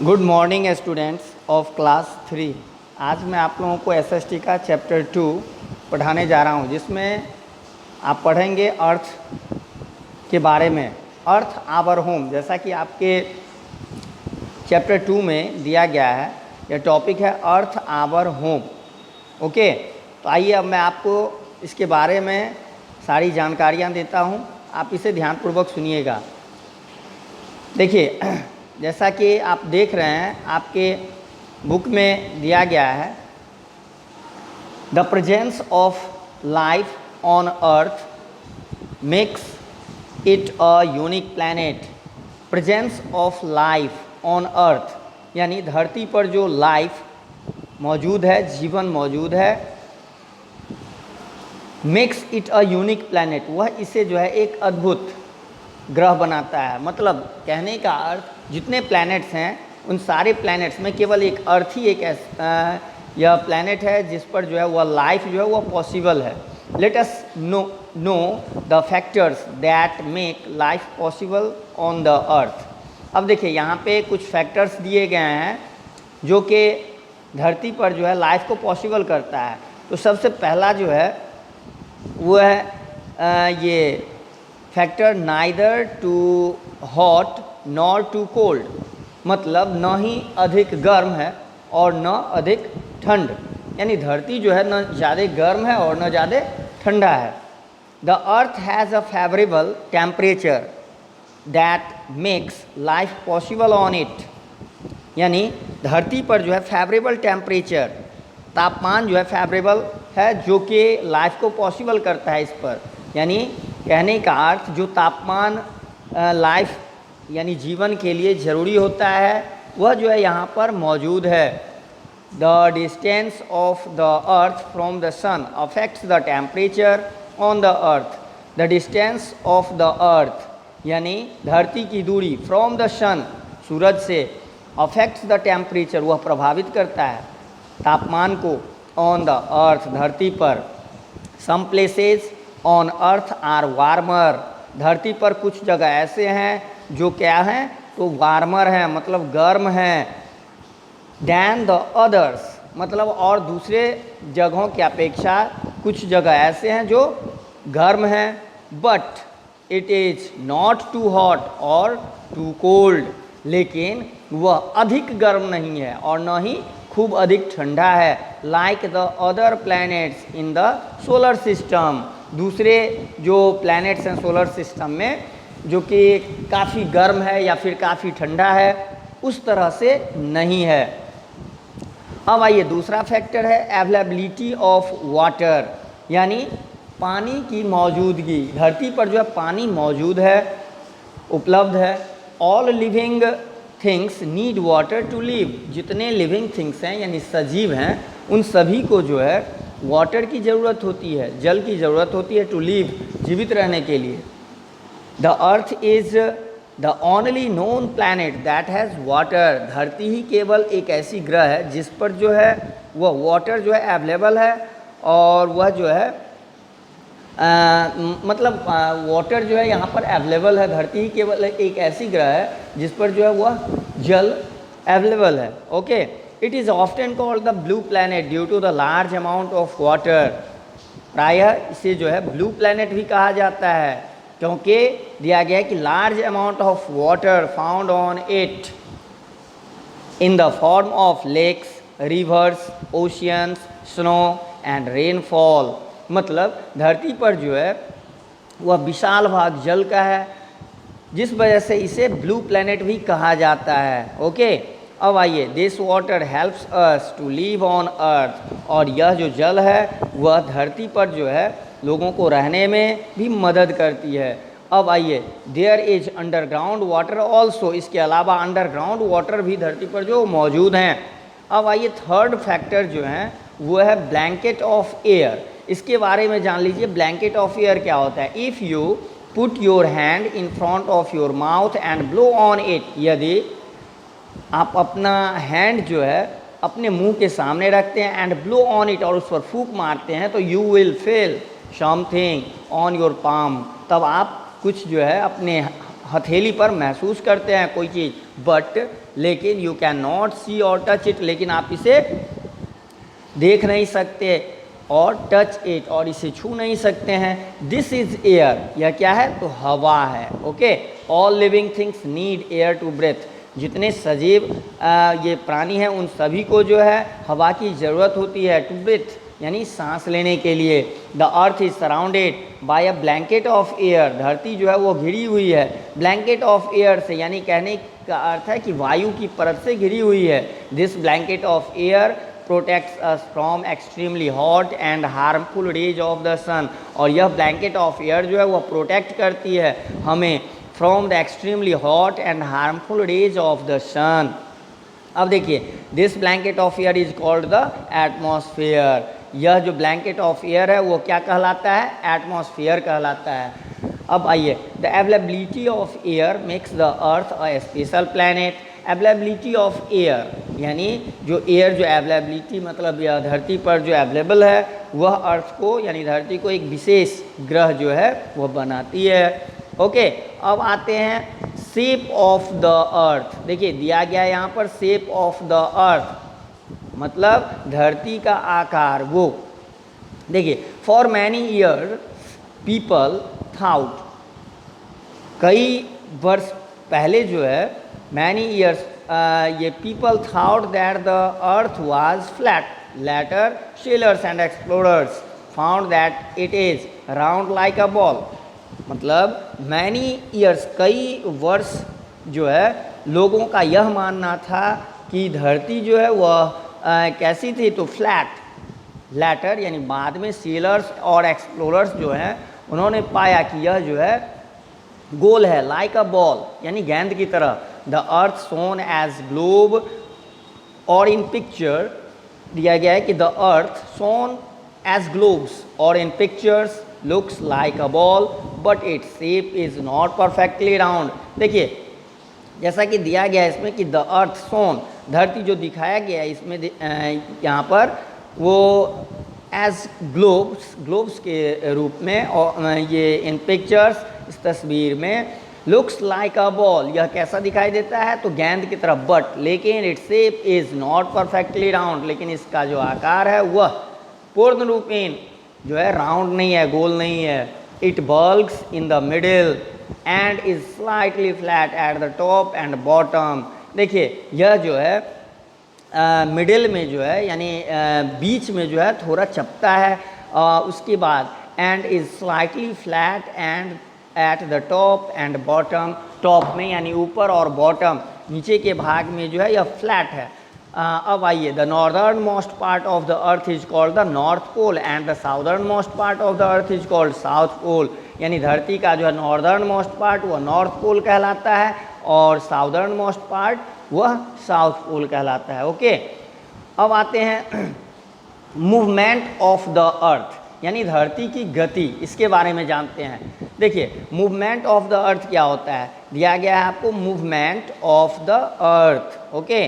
Good morning students of class 3। आज मैं आप लोगों को एसएसटी का चैप्टर 2 पढ़ाने जा रहा हूं, जिसमें आप पढ़ेंगे अर्थ के बारे में। अर्थ आवर होम, जैसा कि आपके चैप्टर 2 में दिया गया है। यह टॉपिक है अर्थ आवर होम। ओके, तो आइए अब मैं आपको इसके बारे में सारी जानकारियां देता हूं, आप इसे ध्यानपूर्वक सुनिएगा। देखिए, जैसा कि आप देख रहे हैं, आपके बुक में दिया गया है, the presence of life on earth makes it a unique planet. Presence of life on earth यानी धरती पर जो लाइफ मौजूद है, जीवन मौजूद है, makes it a unique planet, वह इसे जो है एक अद्भुत ग्रह बनाता है। मतलब कहने का अर्थ, जितने प्लैनेट्स हैं उन सारे प्लैनेट्स में केवल एक अर्थ ही एक यह प्लैनेट है जिस पर जो है वह लाइफ जो है वह पॉसिबल है। Let us know the factors that make life possible on the अर्थ। अब देखिए, यहाँ पे कुछ फैक्टर्स दिए गए हैं जो कि धरती पर जो है लाइफ को पॉसिबल करता है। तो सबसे पहला जो है वो है ये factor, neither too hot nor too cold. मतलब न ही अधिक गर्म है और न अधिक ठंड, यानी धरती जो है न ज़्यादा गर्म है और न ज़्यादा ठंडा है। The earth has a favourable temperature that makes life possible on it. यानी धरती पर जो है फेवरेबल टेम्परेचर, तापमान जो है फेवरेबल है, जो कि लाइफ को पॉसिबल करता है इस पर। यानी कहने का अर्थ, जो तापमान लाइफ यानी जीवन के लिए ज़रूरी होता है वह जो है यहाँ पर मौजूद है। The distance of the earth from the sun affects the temperature on the earth. The distance of the earth यानी धरती की दूरी फ्रॉम द सन, सूरज से, अफेक्ट्स द टेम्परेचर, वह प्रभावित करता है तापमान को, ऑन द अर्थ, धरती पर। Some places on earth are warmer. धरती पर कुछ जगह ऐसे हैं जो क्या हैं, तो वार्मर हैं, मतलब गर्म हैं, दैन द अदर्स, मतलब और दूसरे जगहों की अपेक्षा कुछ जगह ऐसे हैं जो गर्म हैं। But it is not too hot और टू कोल्ड, लेकिन वह अधिक गर्म नहीं है और न ही खूब अधिक ठंडा है। Like the other planets in the solar system, दूसरे जो प्लैनेट्स हैं सोलर सिस्टम में, जो कि काफ़ी गर्म है या फिर काफ़ी ठंडा है, उस तरह से नहीं है। अब आइए, दूसरा फैक्टर है अवेलेबिलिटी ऑफ वाटर, यानी पानी की मौजूदगी। धरती पर जो है पानी मौजूद है, उपलब्ध है। All living things need water to live. जितने लिविंग थिंग्स हैं यानी सजीव हैं, उन सभी को जो है वाटर की ज़रूरत होती है, जल की ज़रूरत होती है, टू लिव, जीवित रहने के लिए। The earth is the only known planet that has water. धरती ही केवल एक ऐसी ग्रह है जिस पर जो है वह वाटर जो है अवेलेबल है, और वह जो है मतलब वाटर जो है यहाँ पर अवेलेबल है। धरती ही केवल एक ऐसी ग्रह है जिस पर जो है वह जल अवेलेबल है। Okay, it is often called the blue planet due to the large amount of water. प्रायः इसे जो है ब्लू प्लैनेट भी कहा जाता है, क्योंकि दिया गया है कि large amount of water found on it in the form of lakes, rivers, oceans, snow and rainfall. मतलब धरती पर जो है वह विशाल भाग जल का है, जिस वजह से इसे ब्लू प्लैनेट भी कहा जाता है। ओके, अब आइए, this water helps us to live on earth. और यह जो जल है वह धरती पर जो है लोगों को रहने में भी मदद करती है। अब आइए, there is underground water also. इसके अलावा अंडरग्राउंड वाटर भी धरती पर जो मौजूद हैं। अब आइए, थर्ड फैक्टर जो है वो है ब्लैंकेट ऑफ एयर। इसके बारे में जान लीजिए, ब्लैंकेट ऑफ एयर क्या होता है। If you put your hand in front of your mouth and blow on it, यदि आप अपना हैंड जो है अपने मुंह के सामने रखते हैं, एंड ब्लो ऑन इट, और उस पर फूंक मारते हैं, तो you will feel something on your palm. तब आप कुछ जो है अपने हथेली पर महसूस करते हैं कोई चीज़, बट लेकिन यू कैन नॉट सी और टच इट, लेकिन आप इसे देख नहीं सकते और टच इट, और इसे छू नहीं सकते हैं। दिस इज एयर, यह क्या है, तो हवा है। Okay, all living things need air to breath, जितने सजीव ये प्राणी हैं उन सभी को जो है हवा की ज़रूरत होती है, टू ब्रेथ यानी सांस लेने के लिए। The earth is surrounded by a blanket of air, धरती जो है वो घिरी हुई है ब्लैंकेट ऑफ एयर से, यानी कहने का अर्थ है कि वायु की परत से घिरी हुई है। This blanket of air protects us from extremely hot and harmful rays of the sun, और यह ब्लैंकेट ऑफ एयर जो है वह प्रोटेक्ट करती है हमें from the extremely hot and harmful rays of the sun. अब देखिए, this blanket of air is called the atmosphere, यह जो ब्लैंकेट ऑफ एयर है वो क्या कहलाता है, एटमॉस्फेयर कहलाता है। अब आइए, the availability of air makes the earth a special planet. Availability of air यानी जो एयर जो अवेलेबिलिटी मतलब यह धरती पर जो अवेलेबल है वह अर्थ को यानी धरती को एक विशेष ग्रह जो है वह बनाती है। ओके, अब आते हैं शेप ऑफ द अर्थ। देखिए दिया गया है यहाँ पर शेप ऑफ द अर्थ मतलब धरती का आकार। वो देखिए, for many year people thought, कई वर्ष पहले जो है मैनी ईयर्स ये people thought that the earth was flat, later sailors and explorers found that it is round like a ball. मतलब मैनी ईयर्स कई वर्ष जो है लोगों का यह मानना था कि धरती जो है वह कैसी थी, तो फ्लैट। लेटर यानी बाद में सेलर्स और एक्सप्लोरर्स जो हैं उन्होंने पाया कि यह जो है गोल है, लाइक अ बॉल यानी गेंद की तरह। The earth shown as globe, और इन पिक्चर दिया गया है कि the earth shown as globes और in pictures looks like a ball but its shape is not perfectly round. देखिए जैसा कि दिया गया है इसमें कि द अर्थ सोन, धरती जो दिखाया गया है इसमें यहाँ पर वो एज ग्लोब्स के रूप में, और ये इन पिक्चर्स इस तस्वीर में लुक्स लाइक अ बॉल, यह कैसा दिखाई देता है, तो गेंद की तरह। बट लेकिन it's shape is not perfectly round, लेकिन इसका जो आकार है वह पूर्ण रूपेण जो है राउंड नहीं है, गोल नहीं है। It bulges in the middle and is slightly flat at the top and bottom. देखिए यह जो है मिडिल में जो है यानी बीच में जो है थोड़ा चपटा है, उसके बाद and is slightly flat and eight the top and bottom, top में यानी ऊपर और बॉटम नीचे के भाग में जो है यह फ्लैट है। अब आइए, the northern most part of the earth is called the north pole and the southern most part of the earth is called south pole, यानी धरती का जो है नॉर्दर्न मोस्ट पार्ट वह नॉर्थ पोल कहलाता है और साउदर्न मोस्ट पार्ट वह साउथ पोल कहलाता है। ओके, अब आते हैं मूवमेंट ऑफ द अर्थ यानी धरती की गति, इसके बारे में जानते हैं। देखिए मूवमेंट ऑफ द अर्थ क्या होता है, दिया गया है आपको movement of the earth. Okay,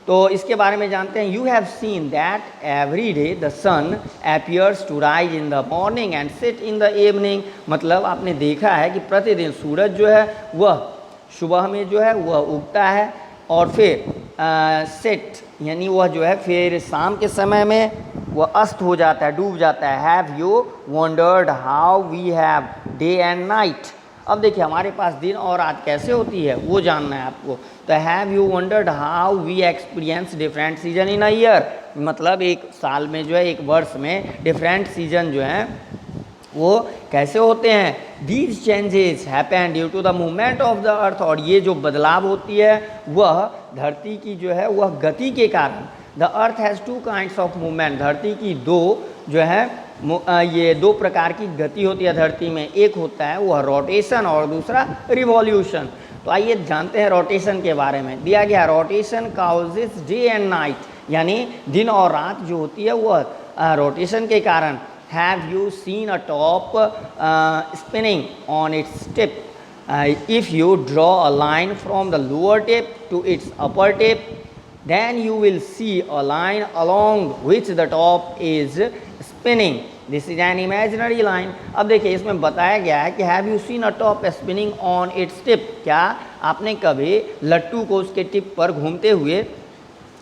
तो इसके बारे में जानते हैं। You have seen that every day the sun appears to rise in the morning and set in the evening, मतलब आपने देखा है कि प्रतिदिन सूरज जो है वह सुबह में जो है वह उगता है और फिर सेट यानी वह जो है फिर शाम के समय में वह अस्त हो जाता है, डूब जाता है। Have you wondered how we have day and night, अब देखिए हमारे पास दिन और रात कैसे होती है वो जानना है आपको। तो have you wondered how we experience different season in a year, मतलब एक साल में जो है एक वर्ष में डिफरेंट सीजन जो हैं वो कैसे होते हैं। These changes happen due to the movement of the earth, और ये जो बदलाव होती है वह धरती की जो है वह गति के कारण। The earth has two kinds of movement, धरती की दो जो है ये दो प्रकार की गति होती है धरती में, एक होता है वह रोटेशन और दूसरा रिवॉल्यूशन। तो आइए जानते हैं रोटेशन के बारे में। दिया गया rotation causes day and night, यानी दिन और रात जो होती है वह रोटेशन के कारण। Have you seen a top spinning on its tip, if you draw a line from the lower tip to its upper tip then you will see a line along which the top is spinning, this is an imaginary line. अब देखिए इसमें बताया गया है कि have you seen a top spinning on its tip, क्या आपने कभी लट्टू को उसके टिप पर घूमते हुए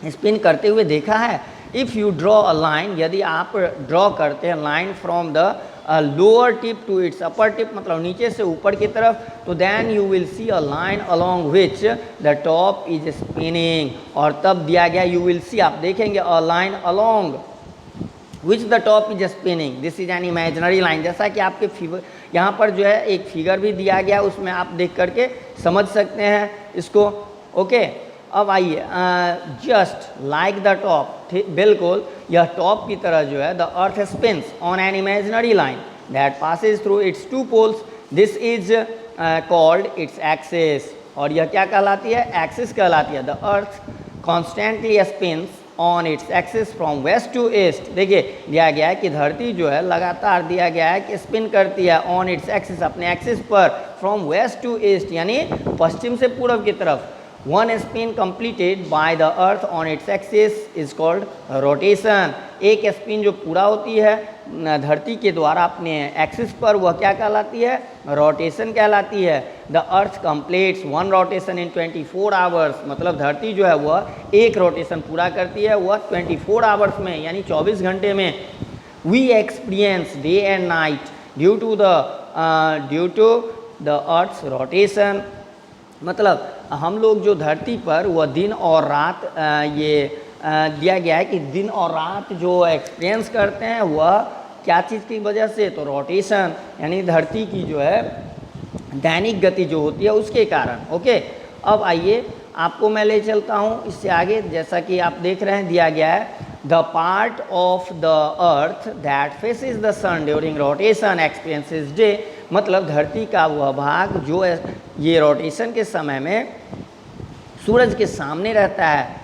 स्पिन करते हुए देखा है। If you draw a line, यदि आप ड्रॉ करते हैं line from the lower tip to its upper tip, मतलब नीचे से ऊपर की तरफ, तो then you will see a line along which the top is spinning, और तब दिया गया यू विल सी, आप देखेंगे a line along which the top is spinning, this is an imaginary line. जैसा कि आपके फिगर यहाँ पर जो है एक फिगर भी दिया गया, उसमें आप देख करके समझ सकते हैं इसको। ओके, अब आइए, जस्ट लाइक द टॉप, बिल्कुल यह टॉप की तरह जो है, the earth spins on an imaginary line that passes through its two poles, this is called its axis, और यह क्या कहलाती है, एक्सिस कहलाती है। The earth constantly spins on its axis from west to east, देखिए दिया गया है कि धरती जो है लगातार दिया गया है कि स्पिन करती है ऑन इट्स एक्सिस, अपने एक्सिस पर, फ्रॉम वेस्ट टू ईस्ट यानी पश्चिम से पूर्व की तरफ। One spin completed by the earth on its axis is called rotation, एक स्पिन जो पूरा होती है धरती के द्वारा अपने एक्सिस पर, वह क्या कहलाती है, रोटेशन कहलाती है। The earth completes one rotation in 24 hours, मतलब धरती जो है वह एक रोटेशन पूरा करती है, वह 24 आवर्स में यानी 24 घंटे में। We experience day and night due to the earth's rotation, मतलब हम लोग जो धरती पर वह दिन और रात दिया गया है कि दिन और रात जो एक्सपीरियंस करते हैं वह क्या चीज़ की वजह से, तो रोटेशन यानी धरती की जो है दैनिक गति जो होती है उसके कारण। ओके, अब आइए आपको मैं ले चलता हूँ इससे आगे, जैसा कि आप देख रहे हैं दिया गया है the part of the earth that faces the sun during rotation experiences day, मतलब धरती का वह भाग जो ये रोटेशन के समय में सूरज के सामने रहता है,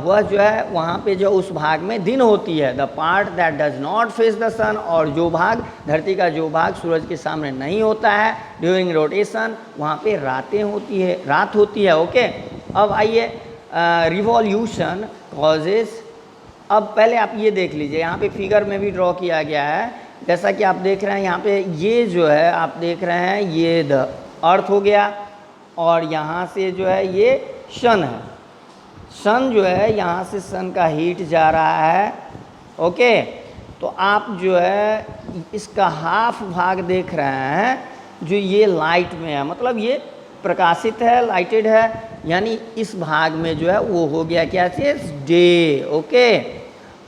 वह जो है वहाँ पे जो उस भाग में दिन होती है। The part that does not face the sun, और जो भाग धरती का जो भाग सूरज के सामने नहीं होता है ड्यूरिंग रोटेशन, वहाँ पे रात होती है। ओके, अब आइए रिवॉल्यूशन कॉजेज, अब पहले आप ये देख लीजिए, यहाँ पे फिगर में भी ड्रॉ किया गया है, जैसा कि आप देख रहे हैं यहाँ पे ये जो है आप देख रहे हैं ये द अर्थ हो गया, और यहाँ से जो है ये सन है, सन जो है यहाँ से सन का हीट जा रहा है। ओके, तो आप जो है इसका हाफ भाग देख रहे हैं जो ये लाइट में है, मतलब ये प्रकाशित है, लाइटेड है, यानी इस भाग में जो है वो हो गया क्या चीज़, डे। ओके,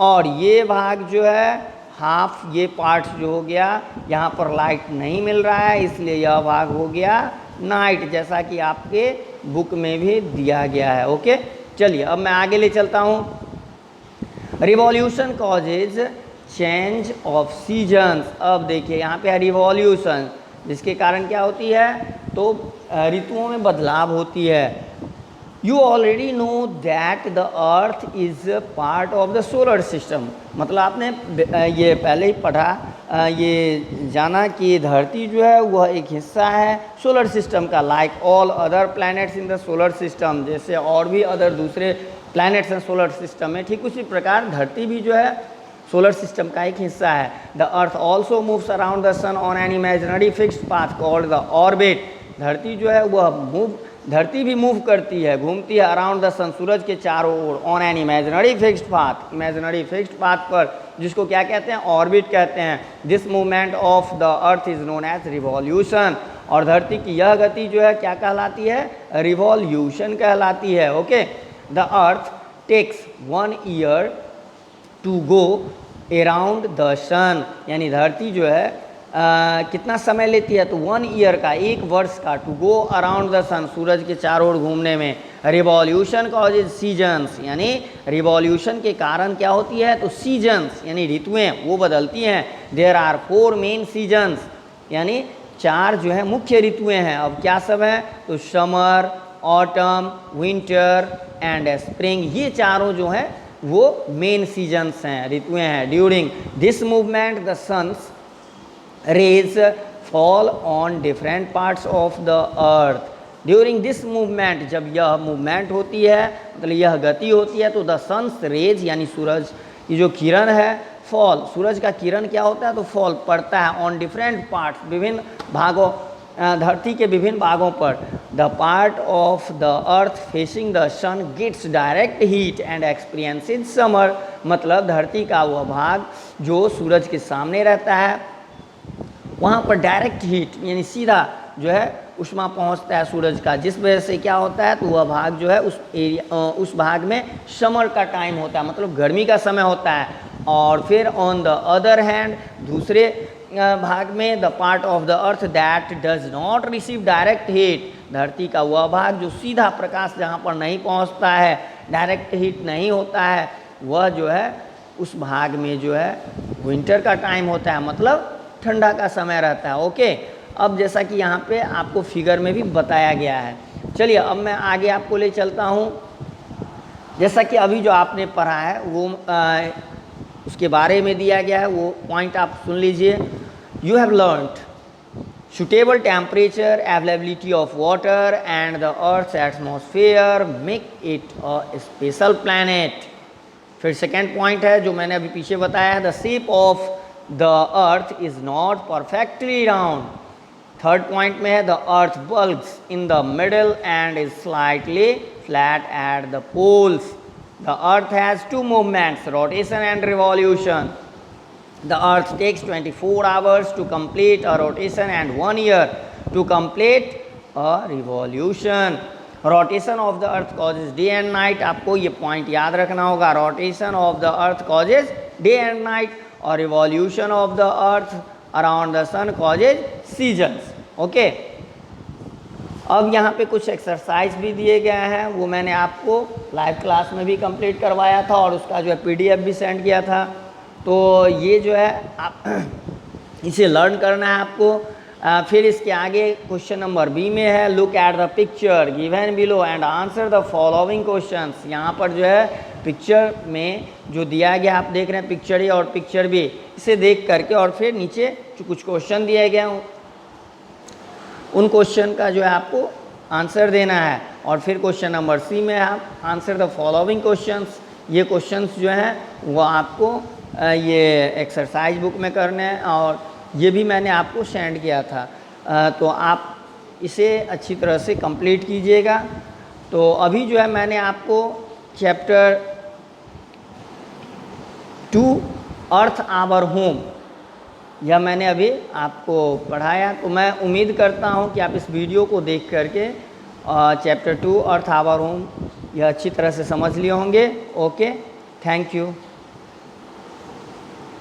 और ये भाग जो है हाफ, ये पार्ट जो हो गया यहाँ पर लाइट नहीं मिल रहा है इसलिए यह भाग हो गया नाइट, जैसा कि आपके बुक में भी दिया गया है। ओके, चलिए अब मैं आगे ले चलता हूँ। Revolution causes change of seasons, अब देखिए यहाँ पे है रिवॉल्यूशन, जिसके कारण क्या होती है, तो ऋतुओं में बदलाव होती है। You already know that the earth is part of the solar system, मतलब आपने ये पहले ही पढ़ा, ये जाना कि धरती जो है वह एक हिस्सा है सोलर सिस्टम का, like all other planets in the solar system, जैसे और भी अदर दूसरे प्लैनेट्स हैं सोलर सिस्टम में, ठीक उसी प्रकार धरती भी जो है सोलर सिस्टम का एक हिस्सा है। The earth also moves around the sun on an imaginary fixed path called the orbit, धरती जो है वह धरती भी मूव करती है, घूमती है अराउंड द सन, सूरज के चारों ओर, on an imaginary fixed path, imaginary fixed path पर, जिसको क्या कहते हैं, ऑर्बिट कहते हैं। This movement of the earth is known as revolution, और धरती की यह गति जो है क्या कहलाती है, रिवॉल्यूशन कहलाती है। Okay, the earth takes 1 year to go around the sun, यानी धरती जो है कितना समय लेती है, तो 1 ईयर का, 1 वर्ष का, टू गो अराउंड द सन, सूरज के चारों ओर घूमने में। रिवॉल्यूशन कॉजेज सीजन्स, यानी रिवॉल्यूशन के कारण क्या होती है, तो सीजन्स यानी ऋतुएं वो बदलती हैं। देयर आर 4 मेन सीजन्स, यानी 4 जो है मुख्य ऋतुएं हैं। अब क्या सब हैं, तो summer, autumn, winter and spring, ये चारों जो हैं वो मेन सीजन्स हैं, ऋतुएं हैं। During this movement the sun's rays fall on different parts of the earth, during this movement, जब यह मूवमेंट होती है मतलब यह गति होती है, तो द सन्स रेज यानी सूरज की जो किरण है फॉल, सूरज का किरण क्या होता है, तो फॉल पड़ता है ऑन डिफरेंट पार्ट्स, विभिन्न भागों, धरती के विभिन्न भागों पर। The part of the earth facing the sun gets direct heat and experiences summer, मतलब धरती का वह भाग जो सूरज के सामने रहता है वहाँ पर डायरेक्ट हीट यानी सीधा जो है उष्मा पहुँचता है सूरज का, जिस वजह से क्या होता है, तो वह भाग जो है उस भाग में समर का टाइम होता है, मतलब गर्मी का समय होता है। और फिर ऑन द अदर हैंड, दूसरे भाग में, the part of the earth that does not receive direct heat, धरती का वह भाग जो सीधा प्रकाश जहाँ पर नहीं पहुँचता है, डायरेक्ट हीट नहीं होता है, वह जो है उस भाग में जो है विंटर का टाइम होता है, मतलब ठंडा का समय रहता है। ओके, अब जैसा कि यहाँ पे आपको फिगर में भी बताया गया है। चलिए अब मैं आगे आपको ले चलता हूँ। जैसा कि अभी जो आपने पढ़ा है वो उसके बारे में दिया गया है, वो पॉइंट आप सुन लीजिए। You have learned suitable temperature, availability of water and the earth's atmosphere make it a special planet। फिर सेकेंड पॉइंट है जो मैंने अभी पीछे बताया है, the shape of the earth is not perfectly round. Third point में है the earth bulges in the middle and is slightly flat at the poles. The earth has two movements, rotation and revolution. The earth takes 24 hours to complete a rotation and 1 year to complete a revolution। Rotation of the earth causes day and night, आपको ये point याद रखना होगा। Rotation of the earth causes day and night और revolution of the earth around the sun causes seasons। Okay, अब यहाँ पे कुछ एक्सरसाइज भी दिए गए हैं, वो मैंने आपको लाइव क्लास में भी कंप्लीट करवाया था और उसका जो है PDF भी सेंड किया था। तो ये जो है आप इसे लर्न करना है आपको। फिर इसके आगे क्वेश्चन नंबर बी में है, look at the picture given below and answer the following questions. यहाँ पर जो है पिक्चर में जो दिया गया आप देख रहे हैं, पिक्चर ए और पिक्चर बी, इसे देख करके और फिर नीचे जो कुछ क्वेश्चन दिए गए हैं उन क्वेश्चन का जो है आपको आंसर देना है। और फिर क्वेश्चन नंबर सी में आप आंसर द फॉलोइंग क्वेश्चंस। ये क्वेश्चंस जो हैं वो आपको ये एक्सरसाइज बुक में करने हैं और ये भी मैंने आपको सेंड किया था। तो आप इसे अच्छी तरह से कंप्लीट कीजिएगा। तो अभी जो है मैंने आपको चैप्टर 2 अर्थ आवर होम यह मैंने अभी आपको पढ़ाया। तो मैं उम्मीद करता हूँ कि आप इस वीडियो को देख करके चैप्टर 2 अर्थ आवर होम यह अच्छी तरह से समझ लिए होंगे। Okay, thank you.